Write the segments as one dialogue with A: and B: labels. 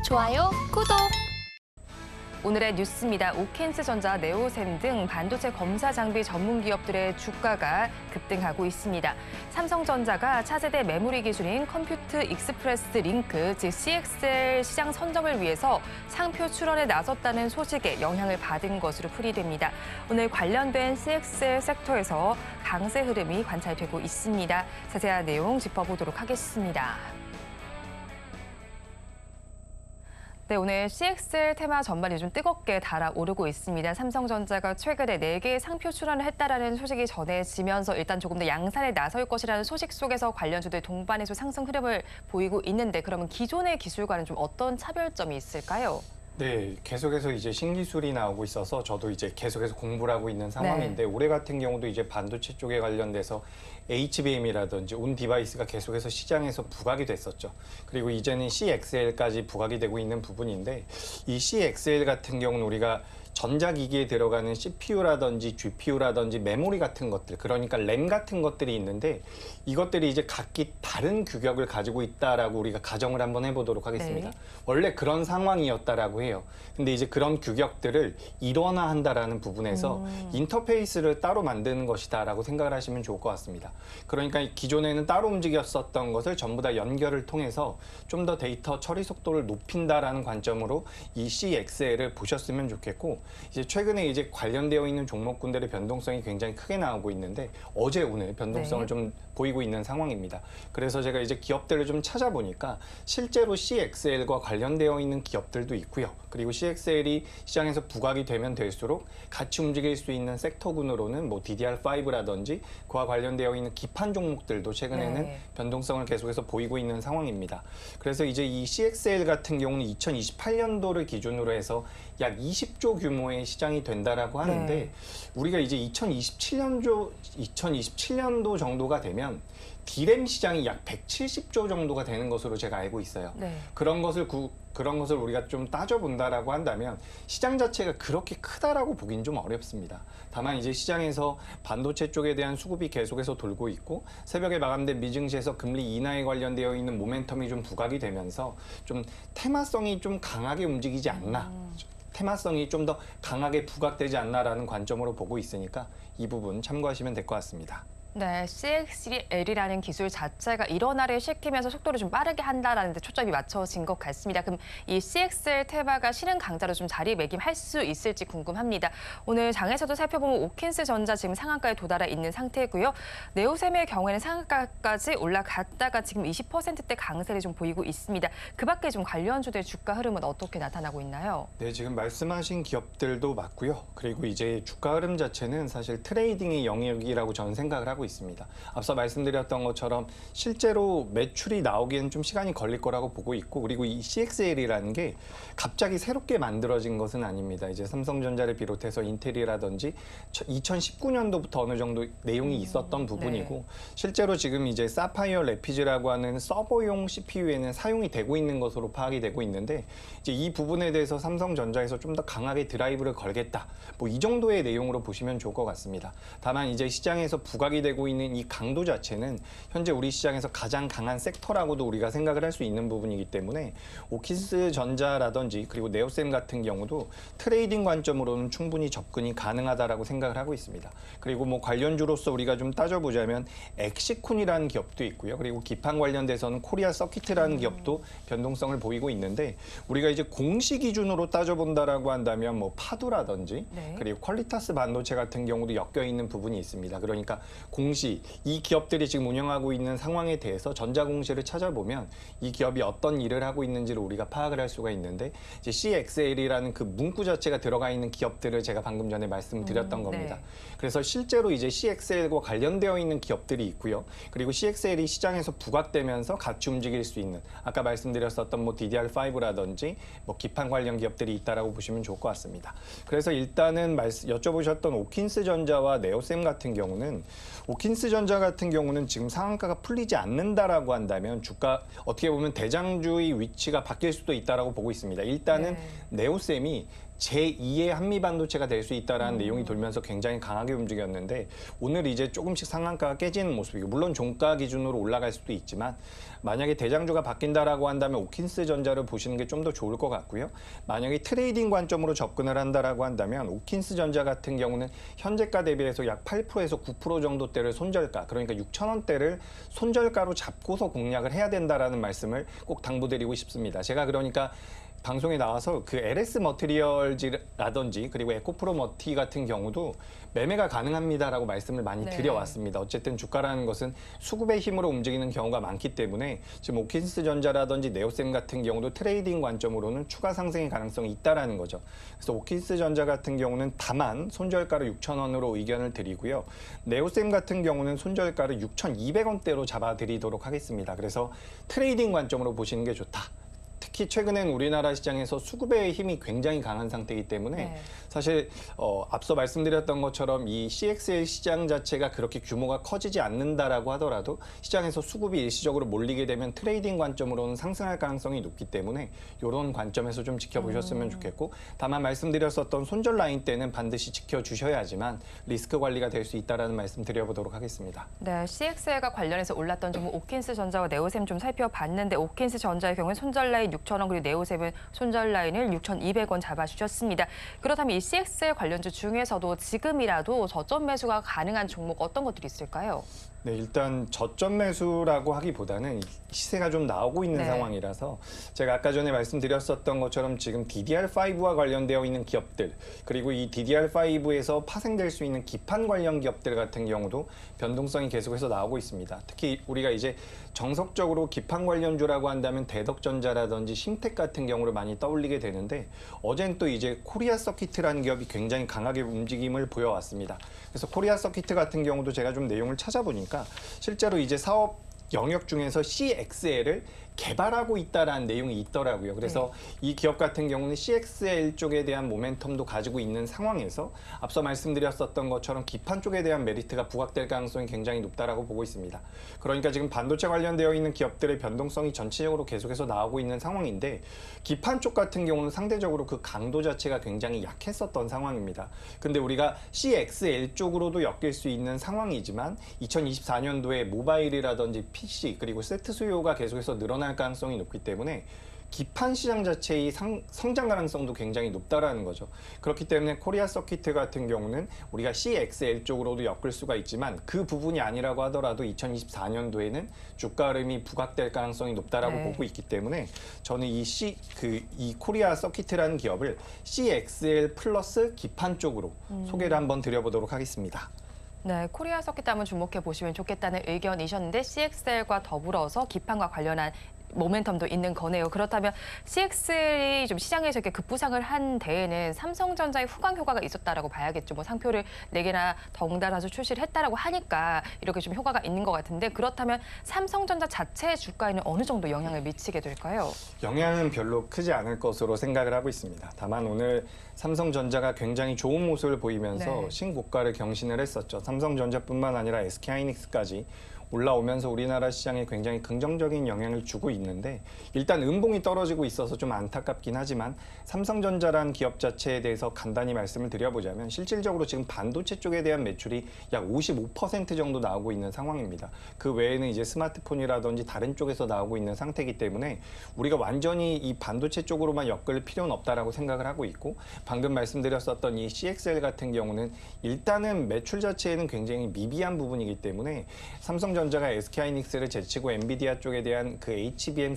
A: 좋아요, 구독!
B: 오늘의 뉴스입니다. 오킨스전자, 네오셈 등 반도체 검사 장비 전문 기업들의 주가가 급등하고 있습니다. 삼성전자가 차세대 메모리 기술인 컴퓨트 익스프레스 링크, 즉 CXL 시장 선정을 위해서 상표 출원에 나섰다는 소식에 영향을 받은 것으로 풀이됩니다. 오늘 관련된 CXL 섹터에서 강세 흐름이 관찰되고 있습니다. 자세한 내용 짚어보도록 하겠습니다. 네, 오늘 CXL 테마 전반이 좀 뜨겁게 달아오르고 있습니다. 삼성전자가 최근에 4개의 상표 출원을 했다라는 소식이 전해지면서 일단 조금 더 양산에 나설 것이라는 소식 속에서 관련주들 동반해서 상승 흐름을 보이고 있는데, 그러면 기존의 기술과는 좀 어떤 차별점이 있을까요?
C: 네, 계속해서 이제 신기술이 나오고 있어서 저도 이제 계속해서 공부를 하고 있는 상황인데, 올해 같은 경우도 이제 반도체 쪽에 관련돼서 HBM이라든지 온 디바이스가 계속해서 시장에서 부각이 됐었죠. 그리고 이제는 CXL까지 부각이 되고 있는 부분인데, 이 CXL 같은 경우는 우리가 전자기기에 들어가는 CPU라든지 GPU라든지 메모리 같은 것들, 그러니까 램 같은 것들이 있는데, 이것들이 이제 각기 다른 규격을 가지고 있다라고 우리가 가정을 한번 해보도록 하겠습니다.
B: 네.
C: 원래 그런 상황이었다라고 해요. 근데 이제 그런 규격들을 일원화한다라는 부분에서 인터페이스를 따로 만드는 것이다라고 생각을 하시면 좋을 것 같습니다. 그러니까 기존에는 따로 움직였었던 것을 전부 다 연결을 통해서 좀 더 데이터 처리 속도를 높인다라는 관점으로 이 CXL을 보셨으면 좋겠고, 이제 최근에 이제 관련되어 있는 종목군들의 변동성이 굉장히 크게 나오고 있는데, 어제 오늘 변동성을 좀 보이고 있는 상황입니다. 그래서 제가 이제 기업들을 좀 찾아보니까 실제로 CXL과 관련되어 있는 기업들도 있고요. 그리고 CXL이 시장에서 부각이 되면 될수록 같이 움직일 수 있는 섹터군으로는 뭐 DDR5라든지 그와 관련되어 있는 기판 종목들도 최근에는 변동성을 계속해서 보이고 있는 상황입니다. 그래서 이제 이 CXL 같은 경우는 2028년도를 기준으로 해서 약 20조 규모의 시장이 된다라고 하는데, 우리가 이제 2027년도 정도가 되면 D램 시장이 약 170조 정도가 되는 것으로 제가 알고 있어요. 그런 것을 우리가 좀 따져본다라고 한다면 시장 자체가 그렇게 크다라고 보긴 좀 어렵습니다. 다만 이제 시장에서 반도체 쪽에 대한 수급이 계속해서 돌고 있고, 새벽에 마감된 미증시에서 금리 인하에 관련되어 있는 모멘텀이 좀 부각이 되면서 좀 테마성이 좀 강하게 움직이지 않나, 테마성이 좀 더 강하게 부각되지 않나라는 관점으로 보고 있으니까 이 부분 참고하시면 될 것 같습니다.
B: 네, CXL이라는 기술 자체가 일원화를 시키면서 속도를 좀 빠르게 한다라는 데 초점이 맞춰진 것 같습니다. 그럼 이 CXL 테마가 실은 강자로 좀 자리매김할 수 있을지 궁금합니다. 오늘 장에서도 살펴보면 오킨스전자 지금 상한가에 도달해 있는 상태고요. 네오셈의 경우에는 상한가까지 올라갔다가 지금 20%대 강세를 좀 보이고 있습니다. 그 밖에 좀 관련주들 주가 흐름은 어떻게 나타나고 있나요?
C: 네, 지금 말씀하신 기업들도 맞고요. 그리고 이제 주가 흐름 자체는 사실 트레이딩의 영역이라고 저는 생각을 하고 있습니다. 앞서 말씀드렸던 것처럼 실제로 매출이 나오기에는 좀 시간이 걸릴 거라고 보고 있고, 그리고 이 CXL이라는 게 갑자기 새롭게 만들어진 것은 아닙니다. 이제 삼성전자를 비롯해서 인텔이라든지 2019년도부터 어느 정도 내용이 있었던 부분이고, 실제로 지금 이제 사파이어 레피즈라고 하는 서버용 CPU에는 사용이 되고 있는 것으로 파악이 되고 있는데, 이제 이 부분에 대해서 삼성전자에서 좀 더 강하게 드라이브를 걸겠다, 뭐 이 정도의 내용으로 보시면 좋을 것 같습니다. 다만 이제 시장에서 부각이 되고 있는 이 강도 자체는 현재 우리 시장에서 가장 강한 섹터라고도 우리가 생각을 할 수 있는 부분이기 때문에, 오킨스전자라든지 그리고 네오셈 같은 경우도 트레이딩 관점으로는 충분히 접근이 가능하다라고 생각을 하고 있습니다. 그리고 뭐 관련주로서 우리가 좀 따져보자면 엑시쿤이라는 기업도 있고요. 그리고 기판 관련돼서는 코리아 서킷이라는 기업도 변동성을 보이고 있는데, 우리가 이제 공시 기준으로 따져본다라고 한다면 뭐 파두라든지 그리고 퀄리타스 반도체 같은 경우도 엮여 있는 부분이 있습니다. 그러니까 공시, 이 기업들이 지금 운영하고 있는 상황에 대해서 전자공시를 찾아보면 이 기업이 어떤 일을 하고 있는지를 우리가 파악을 할 수가 있는데, 이제 CXL이라는 그 문구 자체가 들어가 있는 기업들을 제가 방금 전에 말씀드렸던 겁니다. 그래서 실제로 이제 CXL과 관련되어 있는 기업들이 있고요. 그리고 CXL이 시장에서 부각되면서 같이 움직일 수 있는, 아까 말씀드렸었던 뭐 DDR5라든지 뭐 기판 관련 기업들이 있다라고 보시면 좋을 것 같습니다. 그래서 일단은 여쭤보셨던 오킨스전자와 네오셈 같은 경우는 오킨스전자 같은 경우는 지금 상한가가 풀리지 않는다라고 한다면 주가 어떻게 보면 대장주의 위치가 바뀔 수도 있다라고 보고 있습니다. 일단은 네오셈이 제2의 한미반도체가 될 수 있다라는 내용이 돌면서 굉장히 강하게 움직였는데 오늘 이제 조금씩 상한가가 깨지는 모습이고 물론 종가 기준으로 올라갈 수도 있지만 만약에 대장주가 바뀐다라고 한다면 오킨스전자를 보시는 게 좀 더 좋을 것 같고요. 만약에 트레이딩 관점으로 접근을 한다라고 한다면 오킨스전자 같은 경우는 현재가 대비해서 약 8%에서 9% 정도대를 손절가 그러니까 6,000원대를 손절가로 잡고서 공략을 해야 된다라는 말씀을 꼭 당부드리고 싶습니다. 제가 그러니까 방송에 나와서 그 LS 머티리얼즈라든지 그리고 에코프로 머티 같은 경우도 매매가 가능합니다라고 말씀을 많이 드려왔습니다. 어쨌든 주가라는 것은 수급의 힘으로 움직이는 경우가 많기 때문에 지금 오킨스전자라든지 네오셈 같은 경우도 트레이딩 관점으로는 추가 상승의 가능성이 있다라는 거죠. 그래서 오킨스전자 같은 경우는 다만 손절가를 6,000원으로 의견을 드리고요. 네오셈 같은 경우는 손절가를 6,200원대로 잡아드리도록 하겠습니다. 그래서 트레이딩 관점으로 보시는 게 좋다. 특히 최근엔 우리나라 시장에서 수급의 힘이 굉장히 강한 상태이기 때문에 사실 앞서 말씀드렸던 것처럼 이 CXL 시장 자체가 그렇게 규모가 커지지 않는다라고 하더라도 시장에서 수급이 일시적으로 몰리게 되면 트레이딩 관점으로는 상승할 가능성이 높기 때문에 이런 관점에서 좀 지켜보셨으면 좋겠고 다만 말씀드렸었던 손절 라인 때는 반드시 지켜주셔야지만 리스크 관리가 될 수 있다는 말씀 드려보도록 하겠습니다.
B: 네, CXL과 관련해서 올랐던 종목 오킨스전자와 네오셈 좀 살펴봤는데 오킨스전자의 경우는 손절 라인 6,000원 그리고 네오셈은 손절 라인을 6,200원 잡아주셨습니다. 그렇다면 이 CXL 관련주 중에서도 지금이라도 저점 매수가 가능한 종목 어떤 것들이 있을까요?
C: 네, 일단 저점 매수라고 하기보다는 시세가 좀 나오고 있는 상황이라서 제가 아까 전에 말씀드렸었던 것처럼 지금 DDR5와 관련되어 있는 기업들 그리고 이 DDR5에서 파생될 수 있는 기판 관련 기업들 같은 경우도 변동성이 계속해서 나오고 있습니다. 특히 우리가 이제 정석적으로 기판 관련주라고 한다면 대덕전자라든지 심텍 같은 경우를 많이 떠올리게 되는데 어젠 또 이제 코리아 서키트라는 기업이 굉장히 강하게 움직임을 보여왔습니다. 그래서 코리아 서키트 같은 경우도 제가 좀 내용을 찾아보니까 실제로 이제 사업 영역 중에서 CXL을 개발하고 있다라는 내용이 있더라고요. 그래서 이 기업 같은 경우는 CXL 쪽에 대한 모멘텀도 가지고 있는 상황에서 앞서 말씀드렸었던 것처럼 기판 쪽에 대한 메리트가 부각될 가능성이 굉장히 높다라고 보고 있습니다. 그러니까 지금 반도체 관련되어 있는 기업들의 변동성이 전체적으로 계속해서 나오고 있는 상황인데 기판 쪽 같은 경우는 상대적으로 그 강도 자체가 굉장히 약했었던 상황입니다. 근데 우리가 CXL 쪽으로도 엮일 수 있는 상황이지만 2024년도에 모바일이라든지 PC 그리고 세트 수요가 계속해서 늘어날 가능성이 높기 때문에 기판 시장 자체의 성장 가능성도 굉장히 높다라는 거죠. 그렇기 때문에 코리아 서키트 같은 경우는 우리가 CXL 쪽으로도 엮을 수가 있지만 그 부분이 아니라고 하더라도 2024년도에는 주가 흐름이 부각될 가능성이 높다라고 보고 있기 때문에 저는 이 코리아 서키트라는 기업을 CXL 플러스 기판 쪽으로 소개를 한번 드려보도록 하겠습니다.
B: 네, 코리아 서킷 한번 주목해 보시면 좋겠다는 의견이셨는데 CXL과 더불어서 기판과 관련한 모멘텀도 있는 거네요. 그렇다면 CXL이 좀 시장에서 이렇게 급부상을 한 데에는 삼성전자의 후광 효과가 있었다라고 봐야겠죠. 뭐 상표를 4개나 덩달아서 출시를 했다라고 하니까 이렇게 좀 효과가 있는 것 같은데 그렇다면 삼성전자 자체의 주가에는 어느 정도 영향을 미치게 될까요?
C: 영향은 별로 크지 않을 것으로 생각을 하고 있습니다. 다만 오늘 삼성전자가 굉장히 좋은 모습을 보이면서 신고가를 경신을 했었죠. 삼성전자뿐만 아니라 SK하이닉스까지 올라오면서 우리나라 시장에 굉장히 긍정적인 영향을 주고 있는데 일단 음봉이 떨어지고 있어서 좀 안타깝긴 하지만 삼성전자라는 기업 자체에 대해서 간단히 말씀을 드려보자면 실질적으로 지금 반도체 쪽에 대한 매출이 약 55% 정도 나오고 있는 상황입니다. 그 외에는 이제 스마트폰이라든지 다른 쪽에서 나오고 있는 상태이기 때문에 우리가 완전히 이 반도체 쪽으로만 엮을 필요는 없다라고 생각을 하고 있고 방금 말씀드렸었던 이 CXL 같은 경우는 일단은 매출 자체에는 굉장히 미비한 부분이기 때문에 삼성전자가 SK하이닉스를 제치고 엔비디아 쪽에 대한 그 HBM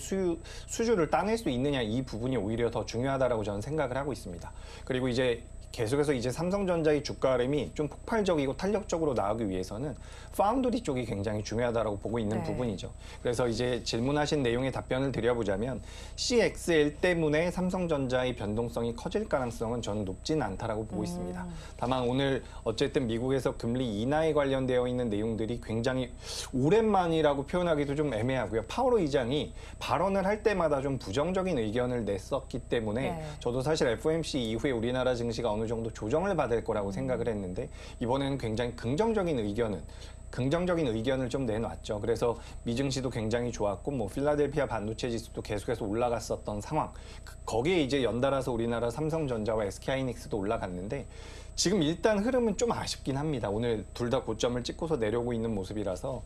C: 수주를 따낼 수 있느냐 이 부분이 오히려 더 중요하다라고 저는 생각을 하고 있습니다. 그리고 이제 계속해서 이제 삼성전자의 주가 흐름이 좀 폭발적이고 탄력적으로 나가기 위해서는 파운드리 쪽이 굉장히 중요하다고 보고 있는 부분이죠. 그래서 이제 질문하신 내용에 답변을 드려보자면 CXL 때문에 삼성전자의 변동성이 커질 가능성은 저는 높진 않다라고 보고 있습니다. 다만 오늘 어쨌든 미국에서 금리 인하에 관련되어 있는 내용들이 굉장히 오랜만이라고 표현하기도 좀 애매하고요. 파월 의장이 발언을 할 때마다 좀 부정적인 의견을 냈었기 때문에 저도 사실 FOMC 이후에 우리나라 증시가 어느 정도 조정을 받을 거라고 생각을 했는데 이번에는 굉장히 긍정적인 의견을 긍정적인 의견을 좀 내놨죠. 그래서 미증시도 굉장히 좋았고 뭐 필라델피아 반도체 지수도 계속해서 올라갔었던 상황. 거기에 이제 연달아서 우리나라 삼성전자와 SK하이닉스도 올라갔는데 지금 일단 흐름은 좀 아쉽긴 합니다. 오늘 둘 다 고점을 찍고서 내려오고 있는 모습이라서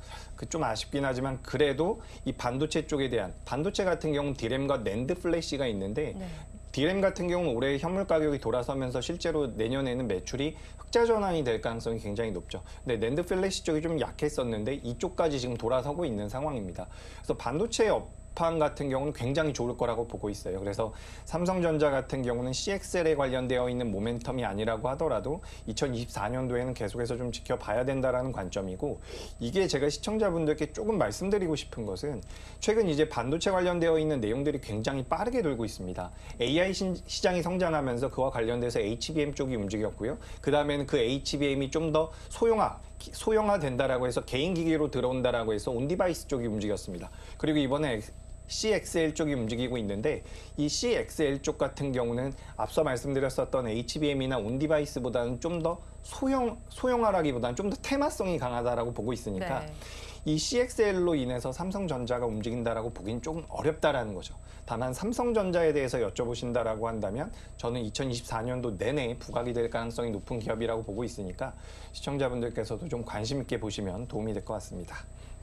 C: 좀 아쉽긴 하지만 그래도 이 반도체 쪽에 대한 반도체 같은 경우는 디램과 낸드 플래시가 있는데
B: 네.
C: 디램 같은 경우는 올해 현물 가격이 돌아서면서 실제로 내년에는 매출이 흑자 전환이 될 가능성이 굉장히 높죠. 근데 낸드 플래시 쪽이 좀 약했었는데 이쪽까지 지금 돌아서고 있는 상황입니다. 그래서 반도체 업황 같은 경우는 굉장히 좋을 거라고 보고 있어요. 그래서 삼성전자 같은 경우는 CXL에 관련되어 있는 모멘텀이 아니라고 하더라도 2024년도에는 계속해서 좀 지켜봐야 된다라는 관점이고 이게 제가 시청자분들께 조금 말씀드리고 싶은 것은 최근 이제 반도체 관련되어 있는 내용들이 굉장히 빠르게 돌고 있습니다. AI 시장이 성장하면서 그와 관련돼서 HBM 쪽이 움직였고요. 그 다음에는 그 HBM이 좀 더 소형화된다라고 해서 개인 기기로 들어온다라고 해서 온디바이스 쪽이 움직였습니다. 그리고 이번에 CXL 쪽이 움직이고 있는데 이 CXL 쪽 같은 경우는 앞서 말씀드렸었던 HBM이나 온디바이스보다는 좀 더 소형화라기보다는 좀 더 테마성이 강하다라고 보고 있으니까
B: 네.
C: 이 CXL로 인해서 삼성전자가 움직인다라고 보긴 조금 어렵다라는 거죠. 다만 삼성전자에 대해서 여쭤보신다라고 한다면 저는 2024년도 내내 부각이 될 가능성이 높은 기업이라고 보고 있으니까 시청자분들께서도 좀 관심 있게 보시면 도움이 될 것 같습니다.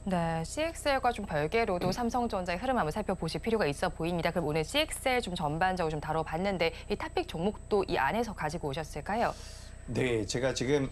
B: 네, CXL과 좀 별개로도 삼성전자의 흐름 한번 살펴보실 필요가 있어 보입니다. 그럼 오늘 CXL 좀 전반적으로 좀 다뤄봤는데 이 탑픽 종목도 이 안에서 가지고 오셨을까요?
C: 네, 제가 지금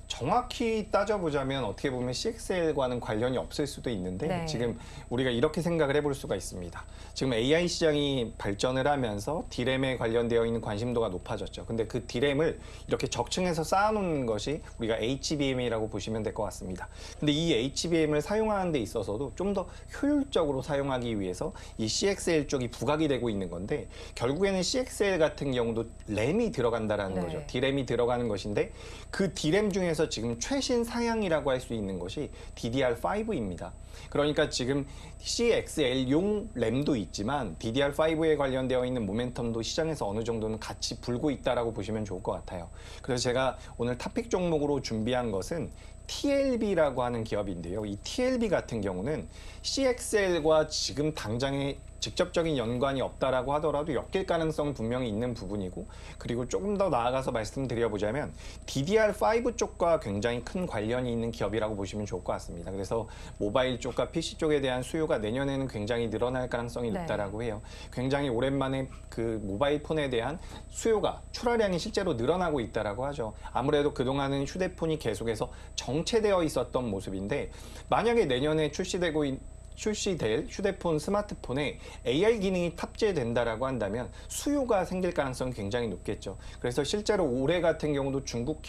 C: 정확히 따져보자면 어떻게 보면 CXL과는 관련이 없을 수도 있는데
B: 네.
C: 지금 우리가 이렇게 생각을 해볼 수가 있습니다. 지금 AI 시장이 발전을 하면서 디램에 관련되어 있는 관심도가 높아졌죠. 근데 그 디램을 이렇게 적층해서 쌓아놓는 것이 우리가 HBM이라고 보시면 될 것 같습니다. 근데 이 HBM을 사용하는 데 있어서도 좀 더 효율적으로 사용하기 위해서 이 CXL 쪽이 부각이 되고 있는 건데 결국에는 CXL 같은 경우도 램이 들어간다라는
B: 네.
C: 거죠. 디램이 들어가는 것인데 그 디램 중에서 지금 최신 사양이라고 할 수 있는 것이 DDR5입니다. 그러니까 지금 CXL용 램도 있지만 DDR5에 관련되어 있는 모멘텀도 시장에서 어느 정도는 같이 불고 있다라고 보시면 좋을 것 같아요. 그래서 제가 오늘 탑픽 종목으로 준비한 것은 TLB라고 하는 기업인데요. 이 TLB 같은 경우는 CXL과 지금 당장의 직접적인 연관이 없다라고 하더라도 엮일 가능성은 분명히 있는 부분이고 그리고 조금 더 나아가서 말씀드려보자면 DDR5 쪽과 굉장히 큰 관련이 있는 기업이라고 보시면 좋을 것 같습니다. 그래서 모바일 쪽과 PC 쪽에 대한 수요가 내년에는 굉장히 늘어날 가능성이
B: 네.
C: 높다라고 해요. 굉장히 오랜만에 그 모바일 폰에 대한 수요가 출하량이 실제로 늘어나고 있다라고 하죠. 아무래도 그동안은 휴대폰이 계속해서 정체되어 있었던 모습인데 만약에 내년에 출시될 휴대폰, 스마트폰에 AI 기능이 탑재된다라고 한다면 수요가 생길 가능성이 굉장히 높겠죠. 그래서 실제로 올해 같은 경우도 중국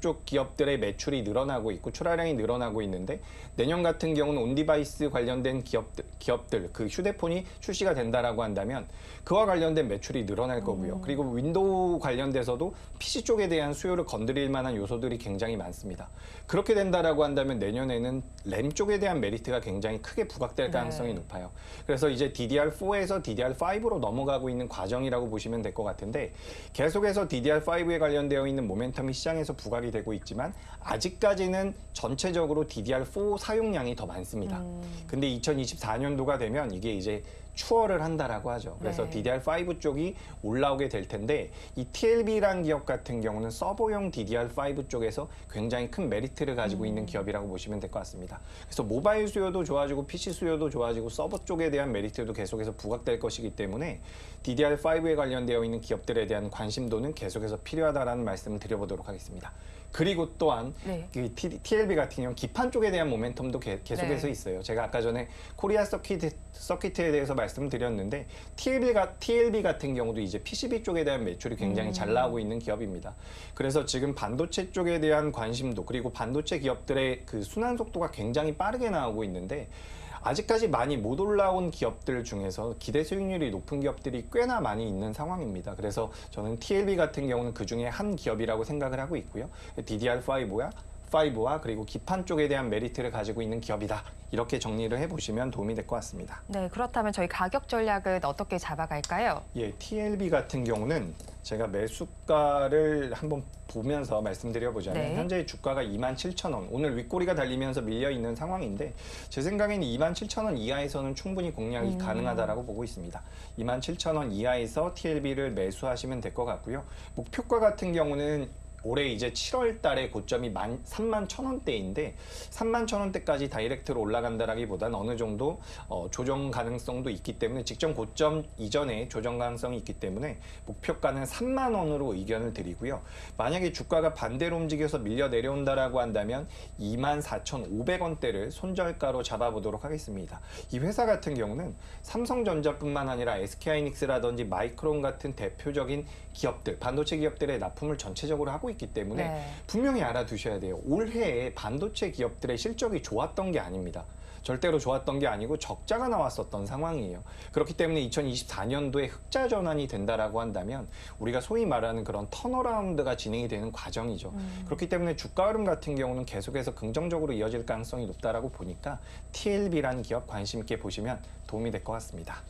C: 쪽 기업들의 매출이 늘어나고 있고 출하량이 늘어나고 있는데 내년 같은 경우는 온디바이스 관련된 기업들 그 휴대폰이 출시가 된다라고 한다면 그와 관련된 매출이 늘어날 거고요. 그리고 윈도우 관련돼서도 PC 쪽에 대한 수요를 건드릴 만한 요소들이 굉장히 많습니다. 그렇게 된다라고 한다면 내년에는 램 쪽에 대한 메리트가 굉장히 크게 부각될 가능성이 높아요. 그래서 이제 DDR4에서 DDR5로 넘어가고 있는 과정이라고 보시면 될 것 같은데 계속해서 DDR5에 관련되어 있는 모멘텀이 시장에서 부각이 되고 있지만 아직까지는 전체적으로 DDR4 사용량이 더 많습니다. 근데 2024년도가 되면 이게 이제 추월을 한다라고 하죠. 그래서
B: 네.
C: DDR5 쪽이 올라오게 될 텐데 이 TLB라는 기업 같은 경우는 서버용 DDR5 쪽에서 굉장히 큰 메리트를 가지고 있는 기업이라고 보시면 될 것 같습니다. 그래서 모바일 수요도 좋아지고 PC 수요도 좋아지고 서버 쪽에 대한 메리트도 계속해서 부각될 것이기 때문에 DDR5에 관련되어 있는 기업들에 대한 관심도는 계속해서 필요하다라는 말씀을 드려보도록 하겠습니다. 그리고 또한
B: 네.
C: 그 TLB 같은 경우 기판 쪽에 대한 모멘텀도 계속해서
B: 네.
C: 있어요. 제가 아까 전에 코리아 서킷에 대해서 말씀드렸는데 TLB 같은 경우도 이제 PCB 쪽에 대한 매출이 굉장히 잘 나오고 있는 기업입니다. 그래서 지금 반도체 쪽에 대한 관심도 그리고 반도체 기업들의 그 순환 속도가 굉장히 빠르게 나오고 있는데 아직까지 많이 못 올라온 기업들 중에서 기대 수익률이 높은 기업들이 꽤나 많이 있는 상황입니다. 그래서 저는 TLB 같은 경우는 그 중에 한 기업이라고 생각을 하고 있고요. 탑5와 그리고 기판 쪽에 대한 메리트를 가지고 있는 기업이다. 이렇게 정리를 해보시면 도움이 될 것 같습니다.
B: 네, 그렇다면 저희 가격 전략은 어떻게 잡아갈까요?
C: 예, TLB 같은 경우는 제가 매수가를 한번 보면서 말씀드려보자면
B: 네.
C: 현재 주가가 27,000원, 오늘 윗꼬리가 달리면서 밀려 있는 상황인데 제 생각에는 27,000원 이하에서는 충분히 공략이 가능하다라고 보고 있습니다. 27,000원 이하에서 TLB를 매수하시면 될 것 같고요. 목표가 같은 경우는 올해 이제 7월 달에 고점이 31,000원대인데 31,000원대까지 다이렉트로 올라간다라기보다는 어느 정도 조정 가능성도 있기 때문에 직전 고점 이전에 조정 가능성이 있기 때문에 목표가는 3만 원으로 의견을 드리고요. 만약에 주가가 반대로 움직여서 밀려 내려온다라고 한다면 24,500원대를 손절가로 잡아보도록 하겠습니다. 이 회사 같은 경우는 삼성전자뿐만 아니라 SK하이닉스라든지 마이크론 같은 대표적인 기업들, 반도체 기업들의 납품을 전체적으로 하고 있기 때문에
B: 네.
C: 분명히 알아두셔야 돼요. 올해에 반도체 기업들의 실적이 좋았던 게 아닙니다. 절대로 좋았던 게 아니고 적자가 나왔었던 상황이에요. 그렇기 때문에 2024년도에 흑자 전환이 된다라고 한다면 우리가 소위 말하는 그런 턴어라운드가 진행이 되는 과정이죠. 그렇기 때문에 주가 흐름 같은 경우는 계속해서 긍정적으로 이어질 가능성이 높다라고 보니까 TLB라는 기업 관심 있게 보시면 도움이 될 것 같습니다.